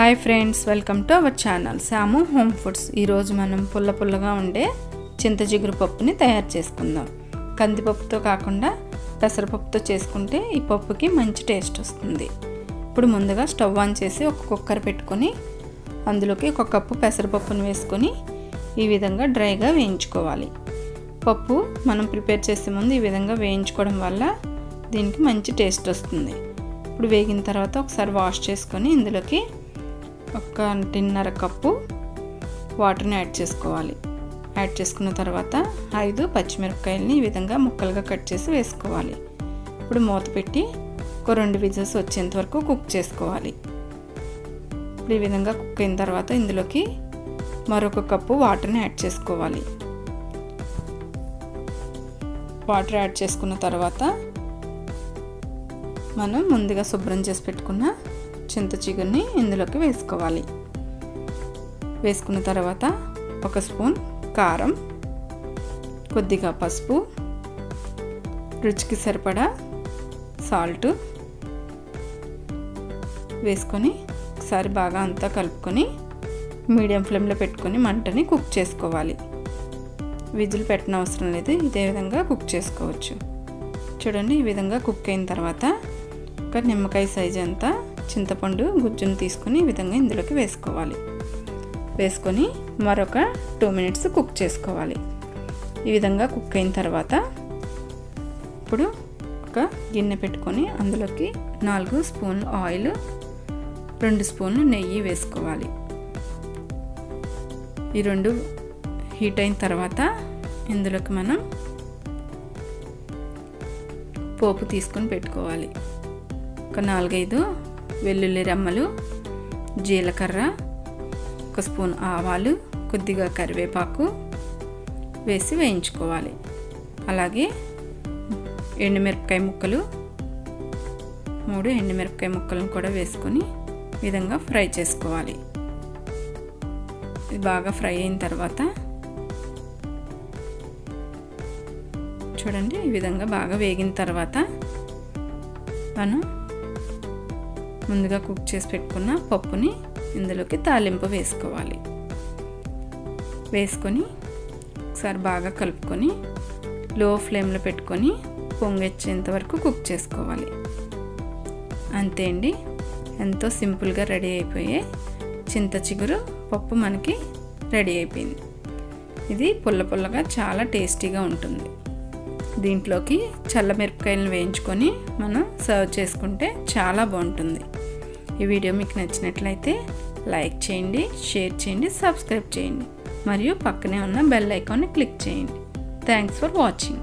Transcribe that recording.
Hi friends, welcome to our channel Samu home foods. ఈరోజు మనం పుల్లగా ఉండే చింత చిగురు పప్పుని తయారు చేసుకుందాం. కందిపప్పుతో కాకుండా పెసరపప్పుతో చేసుకుంటే ఈ పప్పుకి మంచి టేస్ట్ వస్తుంది. ఇప్పుడు ముందుగా స్టవ్ ఆన్ చేసి ఒక కుక్కర్ పెట్టుకొని అందులోకి ఒక కప్పు పెసరపప్పును వేసుకొని ఈ విధంగా డ్రైగా వేయించుకోవాలి. పప్పు మనం ప్రిపేర్ చేసే ముందు ఈ విధంగా వేయించుకోవడం వల్ల దీనికి మంచి టేస్ట్ వస్తుంది. ఇప్పుడు వేగిన తర్వాత ఒకసారి వాష్ చేసుకొని ఇందులోకి 1.5 కప్పు వాటర్ని యాడ్ చేసుకోవాలి. యాడ్ చేసుకున్న తర్వాత 5 పచ్చిమిరపకాయలని ఈ విధంగా ముక్కలుగా కట్ చేసి వేసుకోవాలి. ఇప్పుడు మూత పెట్టి ఒక 2 విజిల్స్ వచ్చేంత వరకు కుక్ చేసుకోవాలి. ఇప్పుడు ఈ విధంగా కుక్ అయిన తర్వాత ఇందులోకి మరొక కప్పు వాటర్ని యాడ్ చేసుకోవాలి. వాటర్ యాడ్ చేసుకున్న తర్వాత మనం ముందుగా శుభ్రం చేసి పెట్టుకున్న చింత చిగురుని ఇందులోకి వేసుకోవాలి. వేసుకున్న తర్వాత 1 స్పూన్ కారం, కొద్దిగా పసుపు, రుచికి సరిపడా సాల్ట్ వేసుకొని ఒకసారి బాగా అంతా కలుపుకొని మీడియం ఫ్లేమ్లో పెట్టుకొని మంటని కుక్ చేసుకోవాలి. విజిల్ పెట్టిన అవసరం లేదు, ఇదే విధంగా కుక్ చేసుకోవచ్చు. చూడండి, ఈ విధంగా కుక్ అయిన తర్వాత ఒక నిమ్మకాయ సైజు అంతా చింతపండు గుజ్జును తీసుకొని ఈ విధంగా ఇందులోకి వేసుకోవాలి. వేసుకొని మరొక 2 మినిట్స్ కుక్ చేసుకోవాలి. ఈ విధంగా కుక్ అయిన తర్వాత ఇప్పుడు ఒక గిన్నె పెట్టుకొని అందులోకి 4 స్పూన్లు ఆయిల్, 2 స్పూన్లు నెయ్యి వేసుకోవాలి. ఈ 2 హీట్ అయిన తర్వాత ఇందులోకి మనం పోపు తీసుకొని పెట్టుకోవాలి. ఒక 4-5 వెల్లుల్లి రెమ్మలు, జీలకర్ర, 1 స్పూన్ ఆవాలు, కొద్దిగా కరివేపాకు వేసి వేయించుకోవాలి. అలాగే ఎండుమిరపకాయ ముక్కలు, 3 ఎండుమిరపకాయ ముక్కలను కూడా వేసుకొని ఈ విధంగా ఫ్రై చేసుకోవాలి. ఇది బాగా ఫ్రై అయిన తర్వాత చూడండి, ఈ విధంగా బాగా వేగిన తర్వాత మనం ముందుగా కుక్ చేసి పెట్టుకున్న పప్పుని ఇందులోకి తాలింపు వేసుకోవాలి. వేసుకొని ఒకసారి బాగా కలుపుకొని లో ఫ్లేమ్లో పెట్టుకొని పొంగెచ్చేంత వరకు కుక్ చేసుకోవాలి. అంతే అండి, ఎంతో సింపుల్గా రెడీ అయిపోయే చింత చిగురు పప్పు మనకి రెడీ అయిపోయింది. ఇది పుల్లగా చాలా టేస్టీగా ఉంటుంది. దీంట్లోకి చల్ల మిరపకాయలను వేయించుకొని మనం సర్వ్ చేసుకుంటే చాలా బాగుంటుంది. ఈ వీడియో మీకు నచ్చినట్లయితే లైక్ చేయండి, షేర్ చేయండి, సబ్స్క్రైబ్ చేయండి మరియు పక్కనే ఉన్న బెల్ ఐకాన్ని క్లిక్ చేయండి. Thanks for watching.